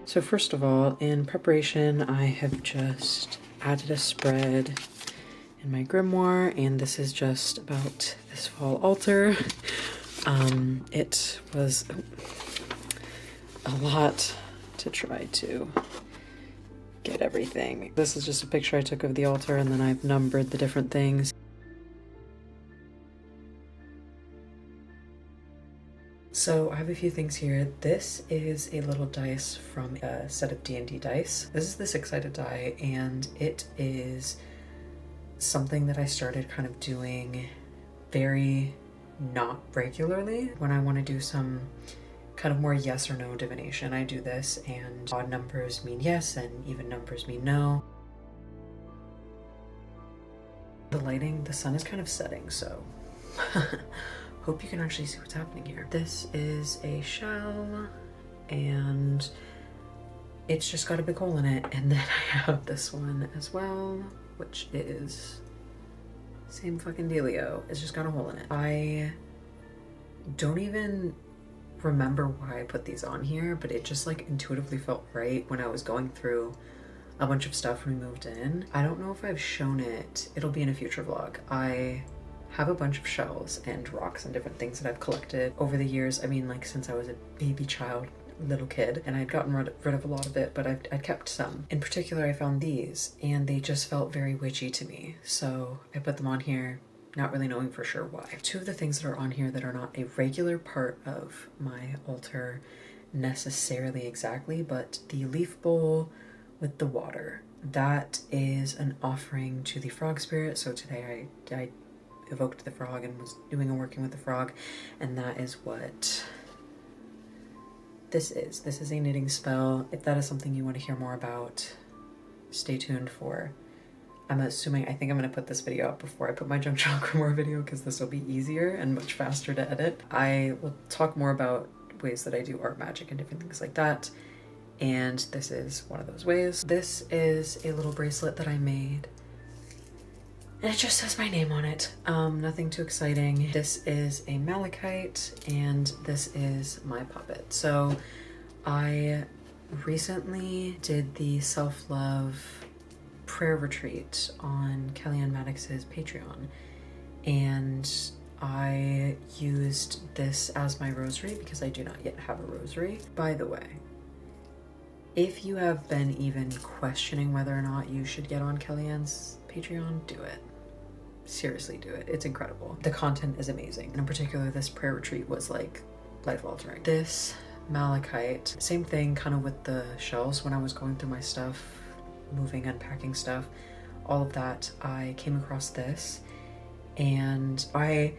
So first of all, in preparation, I have just added a spread in my grimoire, and this is just about this fall altar. It was a lot to try to get everything. This is just a picture I took of the altar, and then I've numbered the different things. So I have a few things here. This is a little dice from a set of D&D dice. This is the six-sided die, and it is something that I started kind of doing very not regularly. When I want to do some kind of more yes or no divination, I do this, and odd numbers mean yes and even numbers mean no. The lighting, the sun is kind of setting, so hope you can actually see what's happening here. This is a shell, and it's just got a big hole in it. And then I have this one as well, which is same fucking dealio. It's just got a hole in it. I don't even remember why I put these on here, but it just like intuitively felt right when I was going through a bunch of stuff when we moved in. I don't know if I've shown it. It'll be in a future vlog. I have a bunch of shells and rocks and different things that I've collected over the years. I mean, like since I was a baby child, little kid, and I'd gotten rid of a lot of it, but I'd kept some. In particular, I found these, and they just felt very witchy to me. So I put them on here, not really knowing for sure why. Two of the things that are on here that are not a regular part of my altar necessarily exactly, but the leaf bowl with the water. That is an offering to the frog spirit. So today I evoked the frog and was doing a working with the frog, and that is what this is. This is a knitting spell. If that is something you want to hear more about, stay tuned for. I'm assuming, I think I'm going to put this video up before I put my Junk Journal Grimoire video, because this will be easier and much faster to edit. I will talk more about ways that I do art magic and different things like that, and this is one of those ways. This is a little bracelet that I made, and it just says my name on it. Nothing too exciting. This is a malachite, and this is my puppet. So I recently did the self-love prayer retreat on Kellyanne Maddox's Patreon, and I used this as my rosary because I do not yet have a rosary. By the way, if you have been even questioning whether or not you should get on Kellyanne's Patreon, do it. Seriously, do it. It's incredible. The content is amazing. And in particular, this prayer retreat was like life-altering. This malachite, same thing kind of with the shells. When I was going through my stuff, moving, unpacking stuff, all of that, I came across this, and I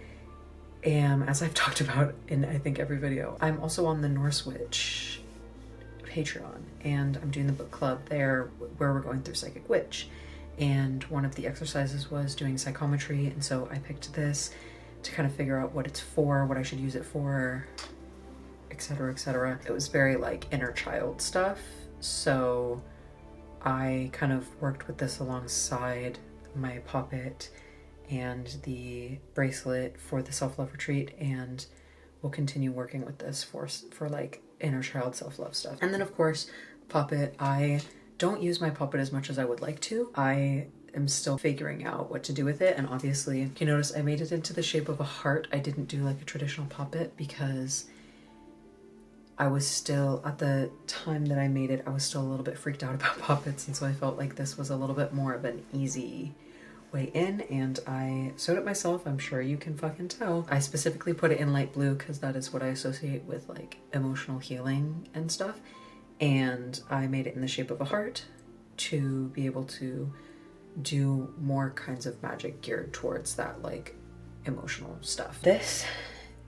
am, as I've talked about in I think every video, I'm also on the Norse Witch Patreon, and I'm doing the book club there where we're going through Psychic Witch. And one of the exercises was doing psychometry, and so I picked this to kind of figure out what it's for, what I should use it for, etc., etc. It was very like inner child stuff, so I kind of worked with this alongside my puppet and the bracelet for the self-love retreat, and we'll continue working with this for like inner child self-love stuff. And then of course, puppet, I don't use my puppet as much as I would like to. I am still figuring out what to do with it, and obviously you notice I made it into the shape of a heart. I didn't do like a traditional puppet because I was still, at the time that I made it, I was still a little bit freaked out about puppets, and so I felt like this was a little bit more of an easy way in, and I sewed it myself. I'm sure you can fucking tell. I specifically put it in light blue because that is what I associate with like emotional healing and stuff. And I made it in the shape of a heart to be able to do more kinds of magic geared towards that like emotional stuff. This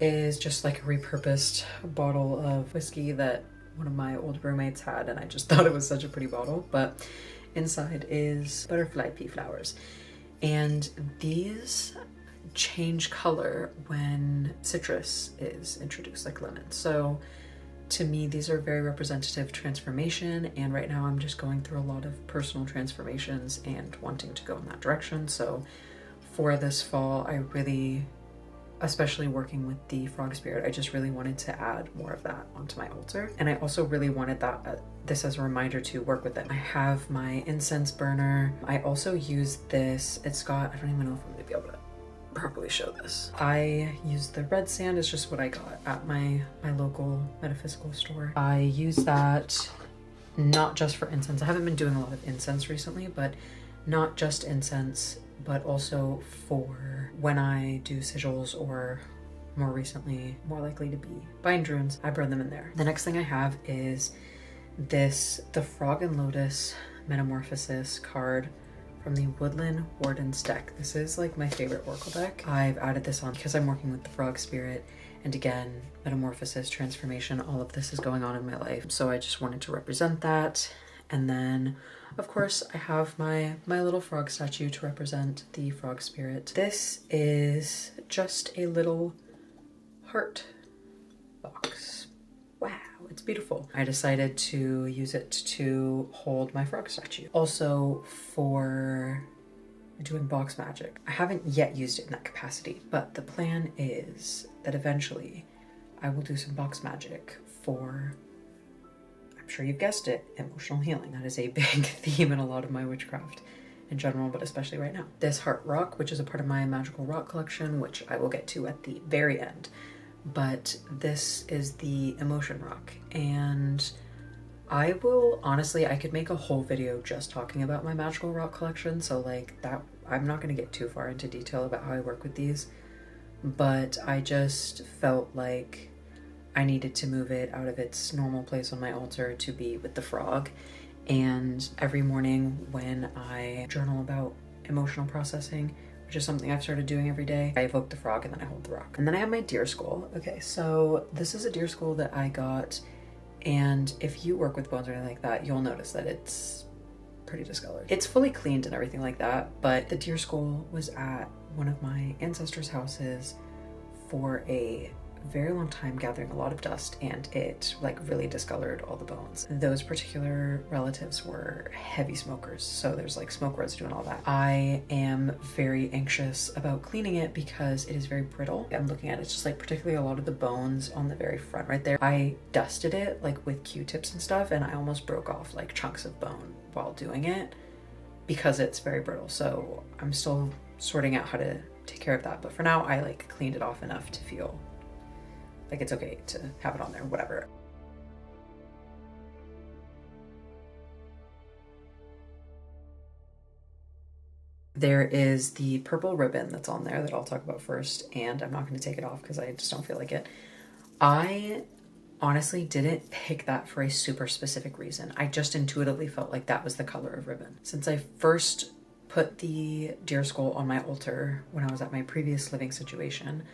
is just like a repurposed bottle of whiskey that one of my old roommates had, and I just thought it was such a pretty bottle. But inside is butterfly pea flowers, and these change color when citrus is introduced, like lemon. So to me, these are very representative transformation, and right now I'm just going through a lot of personal transformations and wanting to go in that direction. So for this fall, I really, especially working with the frog spirit, I just really wanted to add more of that onto my altar. And I also really wanted that this as a reminder to work with it. I have my incense burner. I also use this, it's got, I don't even know if I'm gonna be able to properly show this. I use the red sand, it's just what I got at my local metaphysical store. I use that not just for incense. I haven't been doing a lot of incense recently, but not just incense, but also for when I do sigils, or more recently, more likely to be bind runes, I burn them in there. The next thing I have is this, the Frog and Lotus Metamorphosis card from the Woodland Wardens deck. This is like my favorite Oracle deck. I've added this on because I'm working with the Frog Spirit, and again, metamorphosis, transformation, all of this is going on in my life. So I just wanted to represent that. And then, of course, I have my little frog statue to represent the Frog Spirit. This is just a little heart box. Wow, it's beautiful. I decided to use it to hold my frog statue. Also for doing box magic. I haven't yet used it in that capacity, but the plan is that eventually I will do some box magic for, I'm sure you've guessed it, emotional healing. That is a big theme in a lot of my witchcraft in general, but especially right now. This heart rock, which is a part of my magical rock collection, which I will get to at the very end. But this is the emotion rock, and I will, honestly, I could make a whole video just talking about my magical rock collection, so like that, I'm not going to get too far into detail about how I work with these, but I just felt like I needed to move it out of its normal place on my altar to be with the frog. And every morning when I journal about emotional processing, which is something I've started doing every day, I evoke the frog and then I hold the rock. And then I have my deer skull. Okay, so this is a deer skull that I got, and if you work with bones or anything like that, you'll notice that it's pretty discolored. It's fully cleaned and everything like that, but the deer skull was at one of my ancestors' houses for a very long time, gathering a lot of dust, and it like really discolored all the bones. Those particular relatives were heavy smokers, so there's like smoke residue and all that. I am very anxious about cleaning it because it is very brittle. I'm looking at it, it's just like particularly a lot of the bones on the very front right there. I dusted it like with Q-tips and stuff, and I almost broke off like chunks of bone while doing it because it's very brittle. So I'm still sorting out how to take care of that, but for now I like cleaned it off enough to feel like it's okay to have it on there, whatever. There is the purple ribbon that's on there that I'll talk about first, and I'm not going to take it off because I just don't feel like it. I honestly didn't pick that for a super specific reason. I just intuitively felt like that was the color of ribbon. Since I first put the deer skull on my altar when I was at my previous living situation,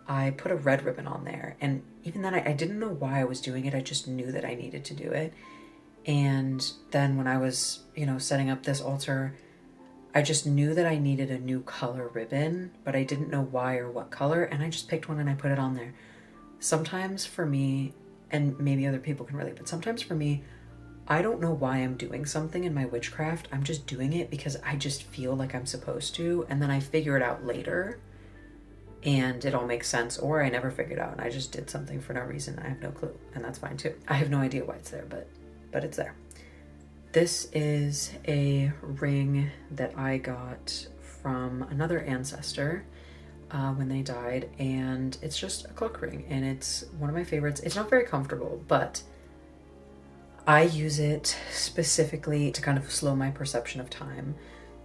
I put a red ribbon on there, and even then I didn't know why I was doing it. I just knew that I needed to do it. And then when I was, you know, setting up this altar, I just knew that I needed a new color ribbon, but I didn't know why or what color, and I just picked one and I put it on there. Sometimes for me, and maybe other people can relate, but sometimes for me, I don't know why I'm doing something in my witchcraft. I'm just doing it because I just feel like I'm supposed to, and then I figure it out later and it all makes sense, or I never figured out and I just did something for no reason. I have no clue, and that's fine too. I have no idea why it's there, but it's there. This is a ring that I got from another ancestor when they died, and it's just a clock ring, and it's one of my favorites. It's not very comfortable, but I use it specifically to kind of slow my perception of time,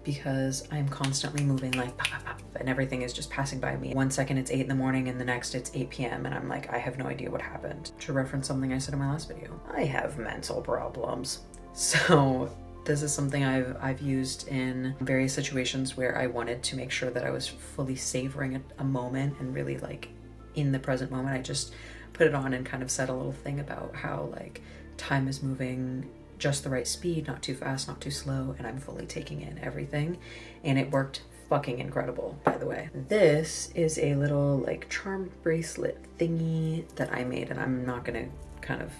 because I'm constantly moving like pop, pop, pop, and everything is just passing by me. One second it's 8 in the morning and the next it's 8 p.m. and I'm like, I have no idea what happened. To reference something I said in my last video, I have mental problems. So this is something I've used in various situations where I wanted to make sure that I was fully savoring a moment and really like in the present moment. I just put it on and kind of said a little thing about how like time is moving just the right speed, not too fast, not too slow, and I'm fully taking in everything, and it worked fucking incredible, by the way. This is a little like charm bracelet thingy that I made, and I'm not gonna kind of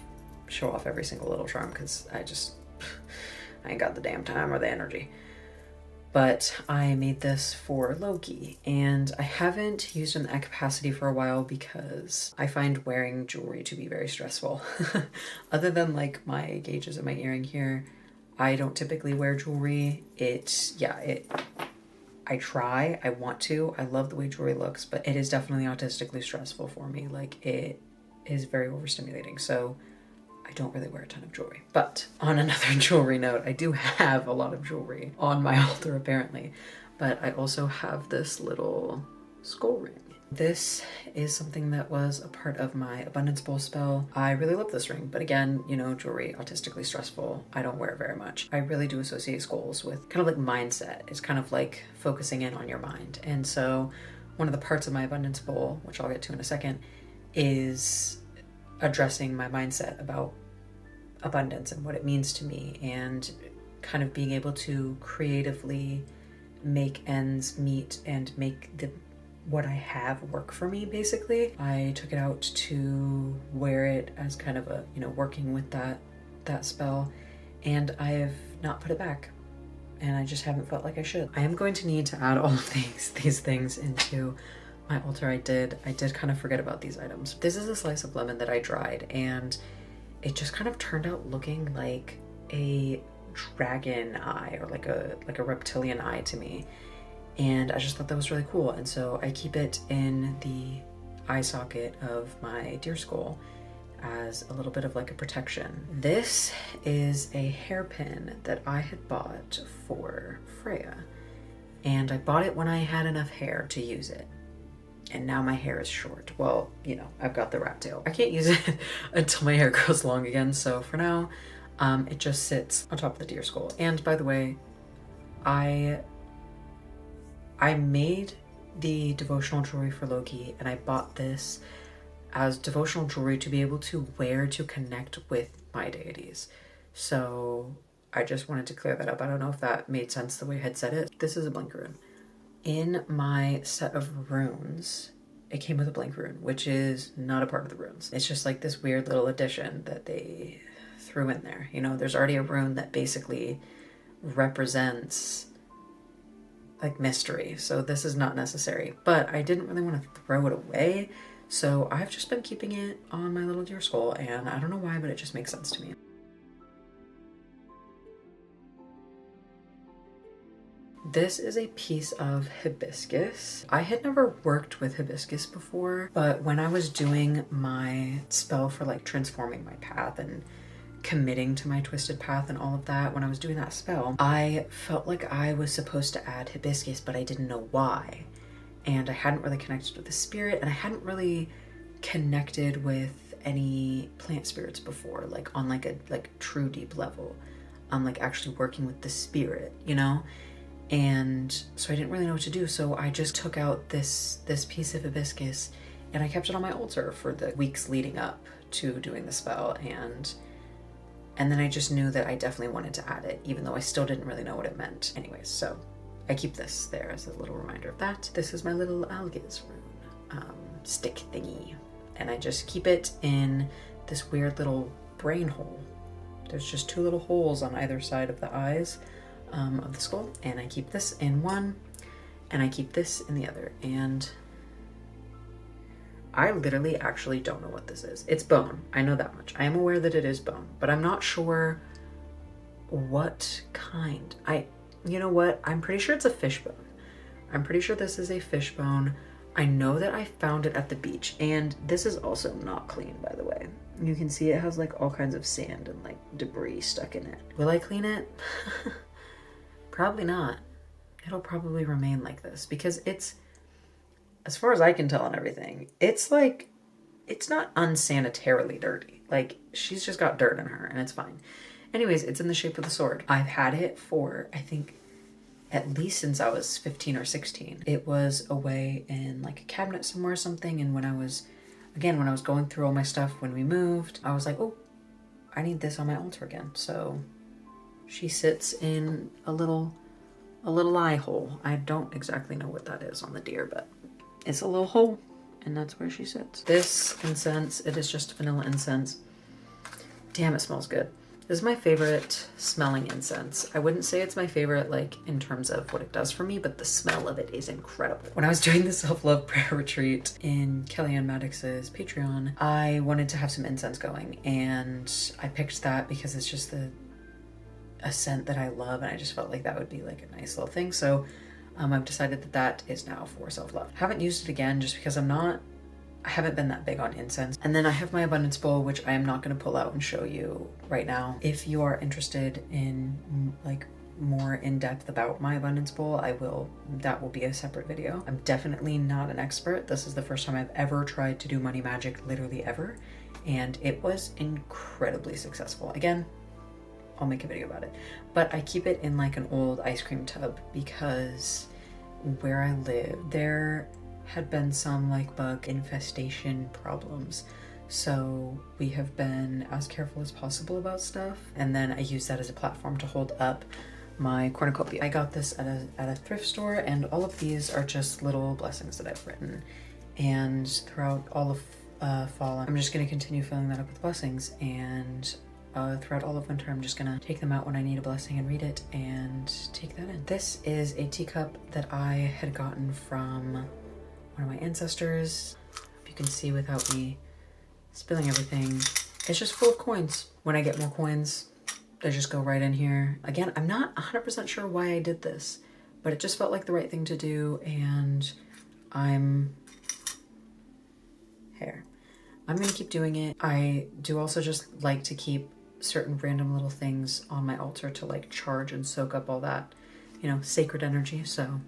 show off every single little charm because I ain't got the damn time or the energy. But I made this for Loki, and I haven't used it in that capacity for a while because I find wearing jewelry to be very stressful. Other than like my gauges in my earring here, I don't typically wear jewelry. I try, I want to, I love the way jewelry looks, but it is definitely autistically stressful for me. Like, it is very overstimulating, so I don't really wear a ton of jewelry. But on another jewelry note, I do have a lot of jewelry on my altar apparently, but I also have this little skull ring. This is something that was a part of my abundance bowl spell. I really love this ring, but again, you know, jewelry, autistically stressful. I don't wear it very much. I really do associate skulls with kind of like mindset. It's kind of like focusing in on your mind. And so one of the parts of my abundance bowl, which I'll get to in a second, is addressing my mindset about abundance and what it means to me, and kind of being able to creatively make ends meet and make what I have work for me, basically. I took it out to wear it as kind of a, you know, working with that spell, and I have not put it back, and I just haven't felt like I should. I am going to need to add all of these things into my altar. I did kind of forget about these items. This is a slice of lemon that I dried, and it just kind of turned out looking like a dragon eye, or like a reptilian eye to me. And I just thought that was really cool. And so I keep it in the eye socket of my deer skull as a little bit of like a protection. This is a hairpin that I had bought for Freya. And I bought it when I had enough hair to use it. And now my hair is short. Well, you know, I've got the rat tail. I can't use it until my hair grows long again. So for now, it just sits on top of the deer skull. And by the way, I made the devotional jewelry for Loki, and I bought this as devotional jewelry to be able to wear to connect with my deities. So I just wanted to clear that up. I don't know if that made sense the way I had said it. This is a blink rune. In my set of runes, it came with a blink rune, which is not a part of the runes. It's just like this weird little addition that they threw in there. You know, there's already a rune that basically represents like mystery, so this is not necessary, but I didn't really want to throw it away, so I've just been keeping it on my little deer skull, and I don't know why, but it just makes sense to me. This is a piece of hibiscus. I had never worked with hibiscus before, but when I was doing my spell for like transforming my path and committing to my twisted path and all of that, when I was doing that spell, I felt like I was supposed to add hibiscus, but I didn't know why. And I hadn't really connected with the spirit, and I hadn't really connected with any plant spirits before, like on like a true deep level, like actually working with the spirit, you know? And so I didn't really know what to do. So I just took out this piece of hibiscus and I kept it on my altar for the weeks leading up to doing the spell, and then I just knew that I definitely wanted to add it, even though I still didn't really know what it meant. Anyways, so I keep this there as a little reminder of that. This is my little Algiz rune stick thingy, and I just keep it in this weird little brain hole. There's just two little holes on either side of the eyes of the skull, and I keep this in one, and I keep this in the other, and I literally actually don't know what this is. It's bone. I know that much. I am aware that it is bone, but I'm not sure what kind. You know what? I'm pretty sure it's a fish bone. I'm pretty sure this is a fish bone. I know that I found it at the beach, and this is also not clean, by the way. You can see it has like all kinds of sand and like debris stuck in it. Will I clean it? Probably not. It'll probably remain like this because it's, as far as I can tell and everything, it's like, it's not unsanitarily dirty. Like, she's just got dirt in her and it's fine. Anyways, it's in the shape of the sword. I've had it for, I think, at least since I was 15 or 16. It was away in like a cabinet somewhere or something, and when I was going through all my stuff when we moved, I was like, oh, I need this on my altar again. So she sits in a little eye hole. I don't exactly know what that is on the deer, but it's a little hole, and that's where she sits. This incense, it is just vanilla incense. Damn, it smells good. This is my favorite smelling incense. I wouldn't say it's my favorite like in terms of what it does for me, but the smell of it is incredible. When I was doing the self-love prayer retreat in Kellyanne Maddox's Patreon, I wanted to have some incense going, and I picked that because it's just a scent that I love, and I just felt like that would be like a nice little thing. So I've decided that that is now for self-love. Haven't used it again just because I haven't been that big on incense. And then I have my abundance bowl, which I am not going to pull out and show you right now. If you are interested in like more in depth about my abundance bowl, that will be a separate video. I'm definitely not an expert. This is the first time I've ever tried to do money magic, literally ever. And it was incredibly successful. Again, I'll make a video about it. But I keep it in like an old ice cream tub because where I live, there had been some like bug infestation problems. So we have been as careful as possible about stuff. And then I use that as a platform to hold up my cornucopia. I got this at a thrift store, and all of these are just little blessings that I've written. And throughout all of fall, I'm just gonna continue filling that up with blessings. And throughout all of winter, I'm just gonna take them out when I need a blessing and read it and take that in. This is a teacup that I had gotten from one of my ancestors. If you can see without me spilling everything, it's just full of coins. When I get more coins, they just go right in here. Again, I'm not 100% sure why I did this, but it just felt like the right thing to do, and I'm gonna keep doing it. I do also just like to keep certain random little things on my altar to like charge and soak up all that, you know, sacred energy. So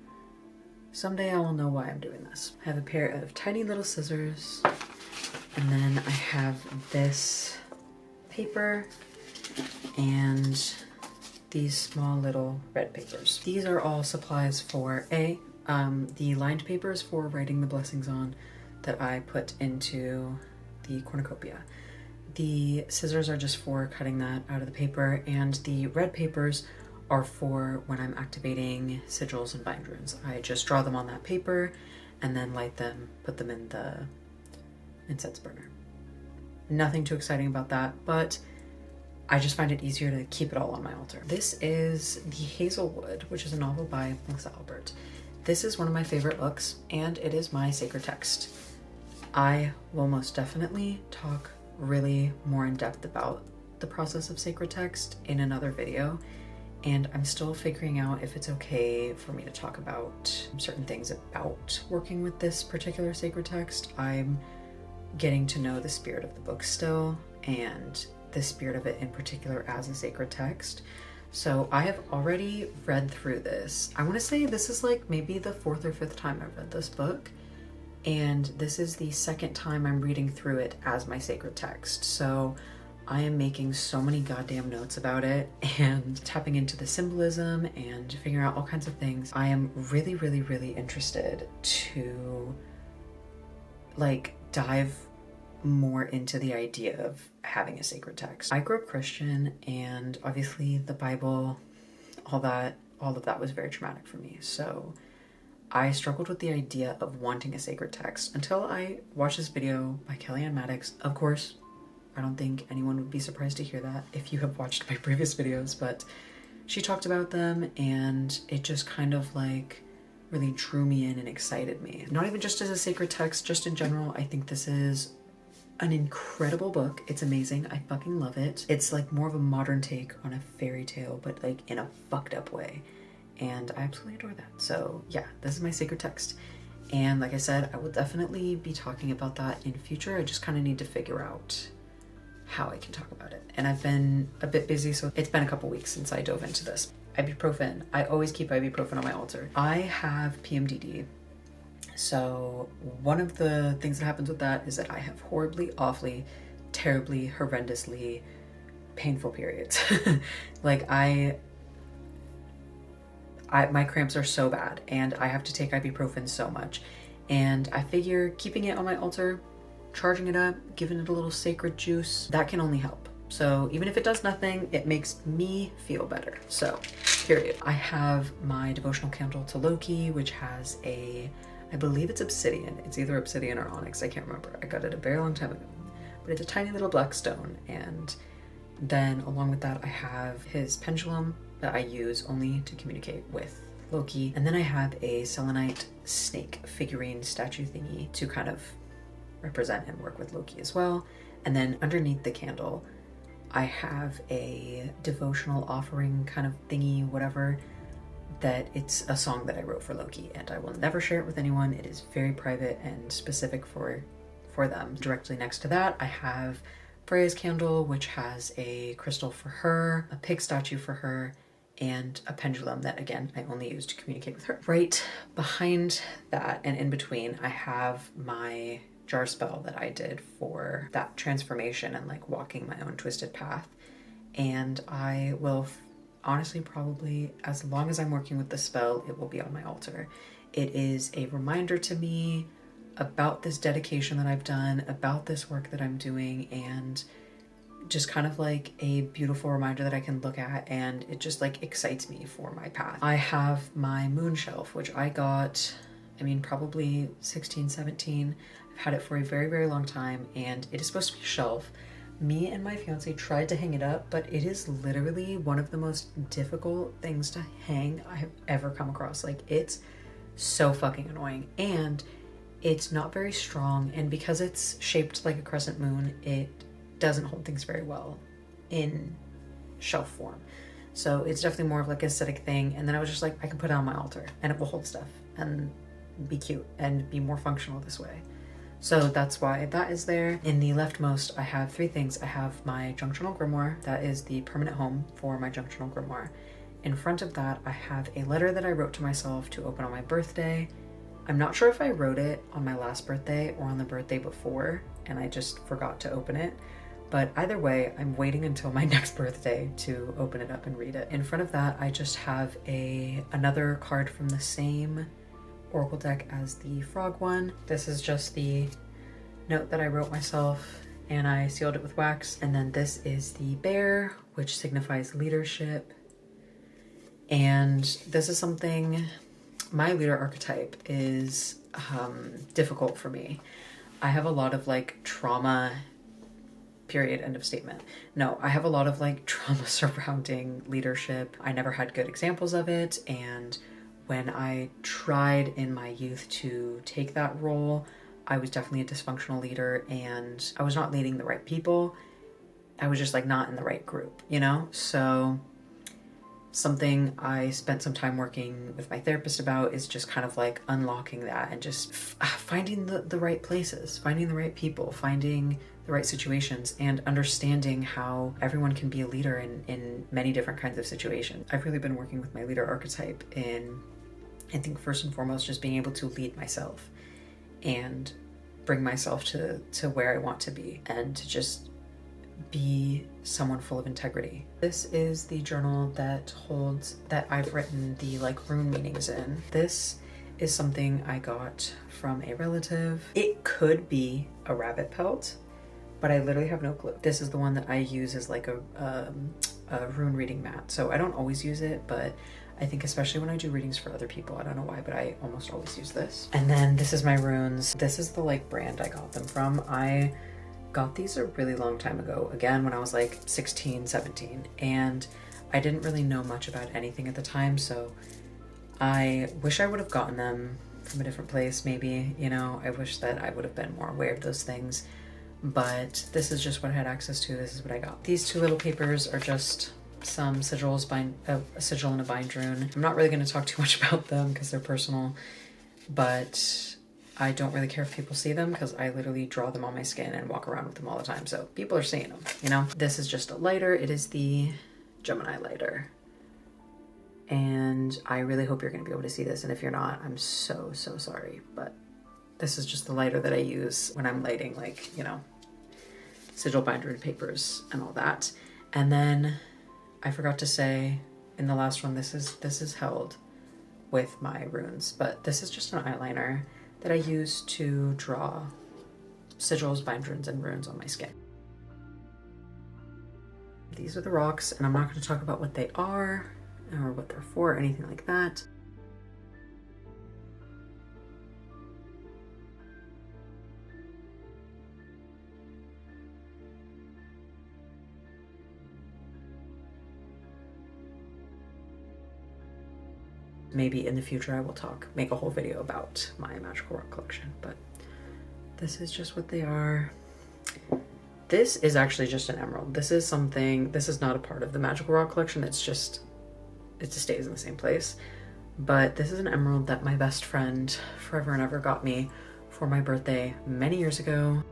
someday I will know why I'm doing this. I have a pair of tiny little scissors, and then I have this paper and these small little red papers. These are all supplies for the lined papers for writing the blessings on that I put into the cornucopia. The scissors are just for cutting that out of the paper, and the red papers are for when I'm activating sigils and bind runes. I just draw them on that paper and then light them, put them in the incense burner. Nothing too exciting about that, but I just find it easier to keep it all on my altar. This is The Hazelwood, which is a novel by Melissa Albert. This is one of my favorite books, and it is my sacred text. I will most definitely talk really more in depth about the process of sacred text in another video, and I'm still figuring out if it's okay for me to talk about certain things about working with this particular sacred text. I'm getting to know the spirit of the book still, and the spirit of it in particular as a sacred text. So I have already read through this. I want to say this is like maybe the 4th or 5th time I've read this book, and this is the 2nd time I'm reading through it as my sacred text. So I am making so many goddamn notes about it and tapping into the symbolism and figuring out all kinds of things. I am really, really, really interested to like dive more into the idea of having a sacred text. I grew up Christian, and obviously the Bible, all of that was very traumatic for me. So I struggled with the idea of wanting a sacred text until I watched this video by Kellyanne Maddox. Of course, I don't think anyone would be surprised to hear that if you have watched my previous videos, but she talked about them, and it just kind of like really drew me in and excited me. Not even just as a sacred text, just in general. I think this is an incredible book. It's amazing. I fucking love it. It's like more of a modern take on a fairy tale, but like in a fucked up way. And I absolutely adore that. So yeah, this is my sacred text. And like I said, I will definitely be talking about that in future. I just kind of need to figure out how I can talk about it. And I've been a bit busy, so it's been a couple weeks since I dove into this. Ibuprofen. I always keep ibuprofen on my altar. I have PMDD. So one of the things that happens with that is that I have horribly, awfully, terribly, horrendously painful periods. Like my cramps are so bad, and I have to take ibuprofen so much. And I figure keeping it on my altar, charging it up, giving it a little sacred juice, that can only help. So even if it does nothing, it makes me feel better. So, period. I have my devotional candle to Loki, which has I believe it's obsidian. It's either obsidian or onyx, I can't remember. I got it a very long time ago. But it's a tiny little black stone, and Then along with that, I have his pendulum that I use only to communicate with Loki. And then I have a selenite snake figurine statue thingy to kind of represent and work with Loki as well. And then underneath the candle, I have a devotional offering kind of thingy, whatever, that it's a song that I wrote for Loki, and I will never share it with anyone. It is very private and specific for them. Directly next to that, I have Freya's candle, which has a crystal for her, a pig statue for her, and a pendulum that, again, I only use to communicate with her. Right behind that and in between, I have my jar spell that I did for that transformation and like walking my own twisted path. And I will honestly, probably as long as I'm working with the spell, it will be on my altar. It is a reminder to me about this dedication that I've done, about this work that I'm doing, and just kind of like a beautiful reminder that I can look at, and it just like excites me for my path. I have my moon shelf, which I got, I mean, probably 16, 17. I've had it for a very, very long time, and it is supposed to be a shelf. Me and my fiance tried to hang it up, but it is literally one of the most difficult things to hang I have ever come across. Like, it's so fucking annoying, and it's not very strong, and because it's shaped like a crescent moon, it doesn't hold things very well in shelf form. So it's definitely more of like an aesthetic thing. And then I was just like, I can put it on my altar and it will hold stuff and be cute and be more functional this way. So that's why that is there. In the leftmost, I have three things. I have my Junctional Grimoire. That is the permanent home for my Junctional Grimoire. In front of that, I have a letter that I wrote to myself to open on my birthday. I'm not sure if I wrote it on my last birthday or on the birthday before, and I just forgot to open it. But either way, I'm waiting until my next birthday to open it up and read it. In front of that, I just have another card from the same Oracle deck as the frog one. This is just the note that I wrote myself, and I sealed it with wax. And then this is the bear, which signifies leadership. And this is something, my leader archetype is difficult for me. I have a lot of like trauma, period, end of statement. No, I have a lot of like trauma surrounding leadership. I never had good examples of it, and when I tried in my youth to take that role, I was definitely a dysfunctional leader, and I was not leading the right people. I was just like not in the right group, you know? So something I spent some time working with my therapist about is just kind of like unlocking that and just finding the right places, finding the right people, finding the right situations, and understanding how everyone can be a leader in many different kinds of situations. I've really been working with my leader archetype in, I think first and foremost, just being able to lead myself and bring myself to where I want to be, and to just be someone full of integrity. This is the journal that I've written the like rune meanings in. This is something I got from a relative. It could be a rabbit pelt, but I literally have no clue. This is the one that I use as like a rune reading mat. So I don't always use it, but I think especially when I do readings for other people, I don't know why, but I almost always use this. And then this is my runes. This is the like brand I got them from. I got these a really long time ago, again, when I was like 16, 17, and I didn't really know much about anything at the time, so I wish I would have gotten them from a different place, maybe, you know. I wish that I would have been more aware of those things, but this is just what I had access to. This is what I got. These two little papers are just some sigils, a sigil and a bind rune. I'm not really going to talk too much about them because they're personal, but I don't really care if people see them because I literally draw them on my skin and walk around with them all the time. So people are seeing them, you know? This is just a lighter. It is the Gemini lighter. And I really hope you're going to be able to see this. And if you're not, I'm so, so sorry. But this is just the lighter that I use when I'm lighting, like, you know, sigil binder papers and all that. And then I forgot to say in the last one, this is held with my runes, but this is just an eyeliner that I use to draw sigils, bind runes, and runes on my skin. These are the rocks, and I'm not going to talk about what they are or what they're for or anything like that. Maybe in the future I will make a whole video about my magical rock collection, but this is just what they are. This is actually just an emerald. This is not a part of the magical rock collection. It just stays in the same place. But this is an emerald that my best friend forever and ever got me for my birthday many years ago.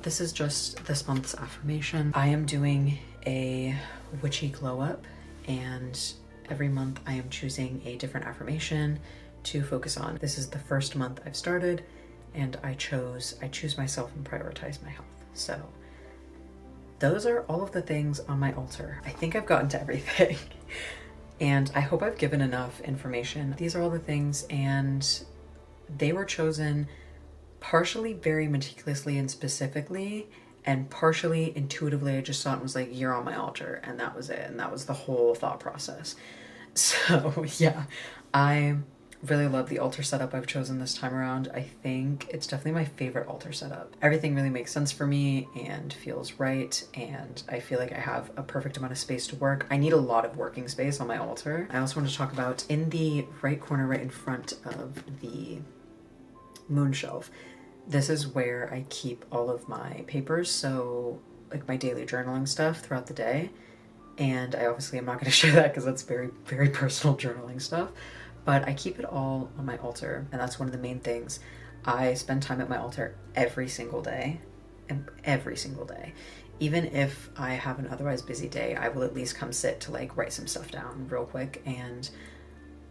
This is just this month's affirmation. I am doing a witchy glow up, and every month I am choosing a different affirmation to focus on. This is the first month I've started, and I choose myself and prioritize my health. So those are all of the things on my altar. I think I've gotten to everything. And I hope I've given enough information. These are all the things, and they were chosen partially very meticulously and specifically, and partially intuitively. I just saw it and was like, you're on my altar, and that was it. And that was the whole thought process. So yeah, I really love the altar setup I've chosen this time around. I think it's definitely my favorite altar setup. Everything really makes sense for me and feels right, and I feel like I have a perfect amount of space to work. I need a lot of working space on my altar. I also want to talk about in the right corner right in front of the moon shelf. This is where I keep all of my papers, so like my daily journaling stuff throughout the day. And I obviously am not going to share that because that's very, very personal journaling stuff. But I keep it all on my altar, and that's one of the main things. I spend time at my altar every single day, Even if I have an otherwise busy day, I will at least come sit to like write some stuff down real quick. And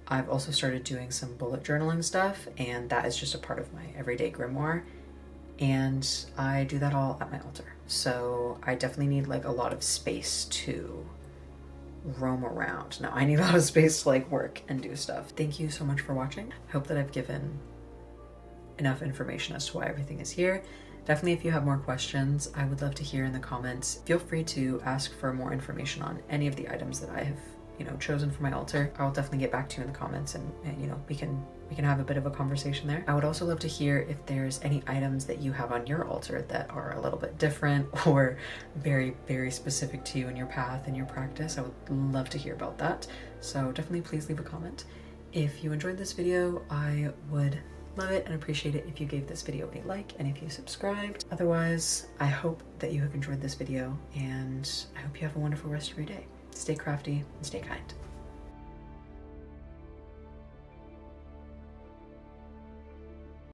I've also started doing some bullet journaling stuff, and that is just a part of my everyday grimoire. And I do that all at my altar. So I definitely need like a lot of space to roam around. No, I need a lot of space to like work and do stuff. Thank you so much for watching. I hope that I've given enough information as to why everything is here. Definitely, if you have more questions, I would love to hear in the comments. Feel free to ask for more information on any of the items that I have, chosen for my altar. I'll definitely get back to you in the comments, and we can have a bit of a conversation there. I would also love to hear if there's any items that you have on your altar that are a little bit different or very, very specific to you and your path and your practice. I would love to hear about that. So definitely please leave a comment. If you enjoyed this video, I would love it and appreciate it if you gave this video a like and if you subscribed. Otherwise, I hope that you have enjoyed this video, and I hope you have a wonderful rest of your day. Stay crafty and stay kind.